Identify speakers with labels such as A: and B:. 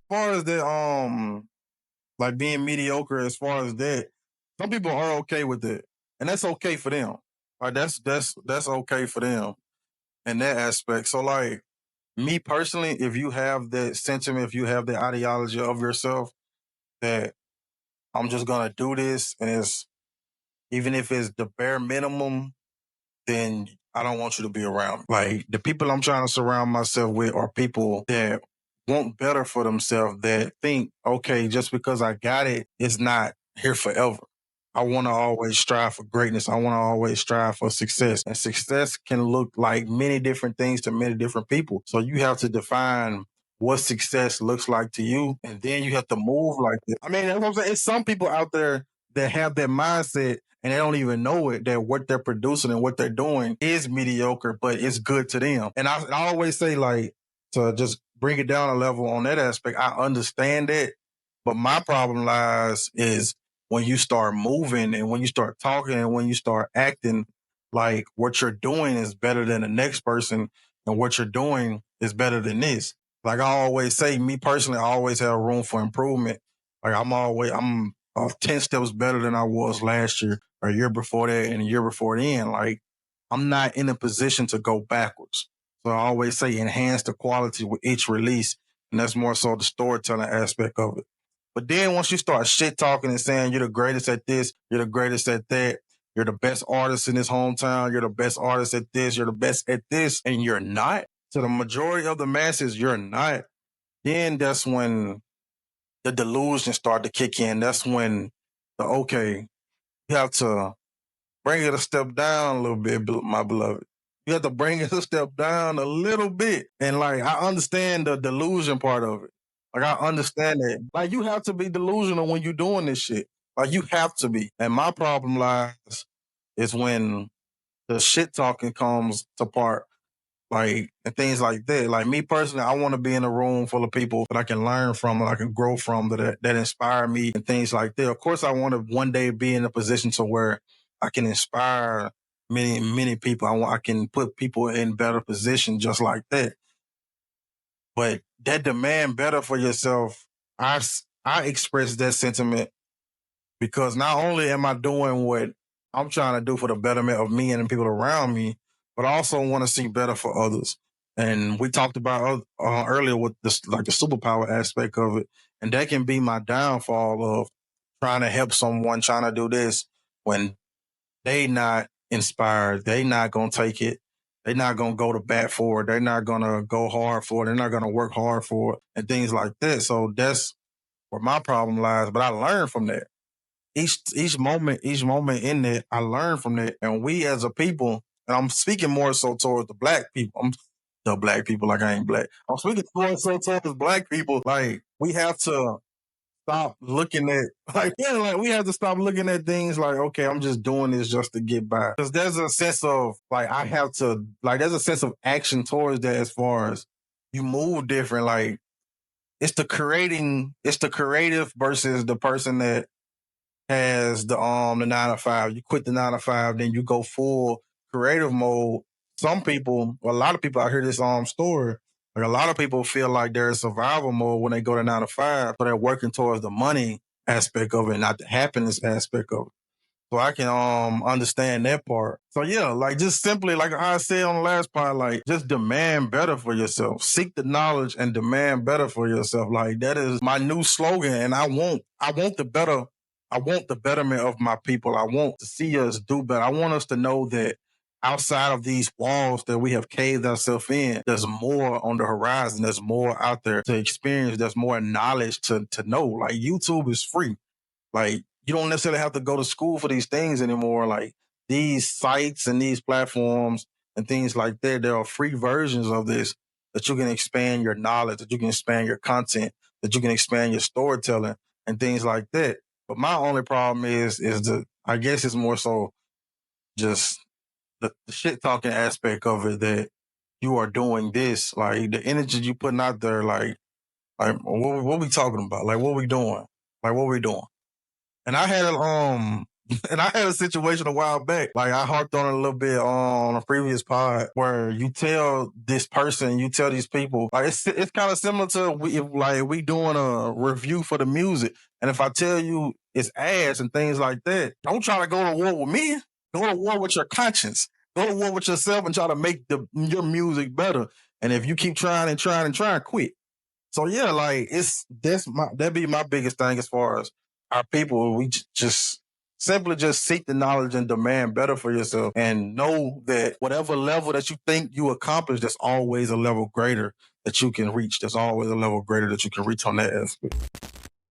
A: far as that, like being mediocre, as far as that, some people are okay with it, and that's okay for them. Like that's okay for them in that aspect. So like me personally, if you have that sentiment, if you have the ideology of yourself that I'm just gonna do this, and it's even if it's the bare minimum, then I don't want you to be around. Like the people I'm trying to surround myself with are people that want better for themselves, that think, okay, just because I got it, it's not here forever. I want to always strive for greatness. I want to always strive for success. And success can look like many different things to many different people. So you have to define what success looks like to you. And then you have to move like that. I mean, that's what I'm saying. It's some people out there that have that mindset and they don't even know it, that what they're producing and what they're doing is mediocre, but it's good to them. And I always say, like, to just bring it down a level on that aspect, I understand it, but my problem lies is when you start moving and when you start talking and when you start acting like what you're doing is better than the next person and what you're doing is better than this. Like I always say, me personally, I always have room for improvement. Like I'm 10 steps better than I was last year or a year before that and a year before then. Like I'm not in a position to go backwards. So I always say enhance the quality with each release. And that's more so the storytelling aspect of it. But then once you start shit talking and saying you're the greatest at this, you're the greatest at that, you're the best artist in this hometown, you're the best artist at this, you're the best at this, and you're not, to the majority of the masses, you're not, then that's when the delusion start to kick in. That's when okay, you have to bring it a step down a little bit, my beloved. You have to bring it a step down a little bit. And like, I understand the delusion part of it. Like, I understand that. Like, you have to be delusional when you're doing this shit. Like, you have to be. And my problem lies is when the shit talking comes to part, like, and things like that. Like, me personally, I want to be in a room full of people that I can learn from, that I can grow from, that inspire me and things like that. Of course, I want to one day be in a position to where I can inspire many people. I can put people in better position just like that. But that demand better for yourself, I express that sentiment because not only am I doing what I'm trying to do for the betterment of me and the people around me, but I also want to see better for others. And we talked about earlier with this, like the superpower aspect of it, and that can be my downfall of trying to help someone, trying to do this when they not inspired, they not gonna take it, they not gonna go to bat for it, they're not gonna go hard for it, they're not gonna work hard for it, and things like that. So that's where my problem lies. But I learned from that each moment in it, I learn from it. And we as a people, and I'm speaking more so towards the black people. I'm the black people like I ain't black. I'm speaking more so towards black people. Like we have to stop looking at like we have to stop looking at things like, okay, I'm just doing this just to get by. Because there's a sense of like I have to like there's a sense of action towards that as far as you move different. Like it's the creative versus the person that has the 9 to 5. You quit the 9 to 5, then you go full creative mode. Some people, well, a lot of people, I hear this story. Like a lot of people feel like they're in survival mode when they go to 9 to 5, so they're working towards the money aspect of it, not the happiness aspect of it. So I can understand that part. So yeah, like just simply like I said on the last part, like just demand better for yourself. Seek the knowledge and demand better for yourself. Like that is my new slogan. And I want the better, I want the betterment of my people. I want to see us do better. I want us to know that outside of these walls that we have caved ourselves in, there's more on the horizon. There's more out there to experience. There's more knowledge to know. Like YouTube is free. Like you don't necessarily have to go to school for these things anymore. Like these sites and these platforms and things like that, there are free versions of this that you can expand your knowledge, that you can expand your content, that you can expand your storytelling and things like that. But my only problem is the I guess it's more so just the shit talking aspect of it that you are doing this, like the energy you putting out there, like what we talking about? Like what we doing? Like what we doing? And I had And I had a situation a while back, like I harped on it a little bit on a previous pod, where you tell this person, you tell these people, like it's kind of similar to if we doing a review for the music, and if I tell you it's ass and things like that, don't try to go to war with me. Go to war with your conscience. Go to war with yourself and try to make your music better. And if you keep trying and trying and trying, quit. So yeah, like that'd be my biggest thing as far as our people. We just simply just seek the knowledge and demand better for yourself, and know that whatever level that you think you accomplish, there's always a level greater that you can reach. There's always a level greater that you can reach on that aspect.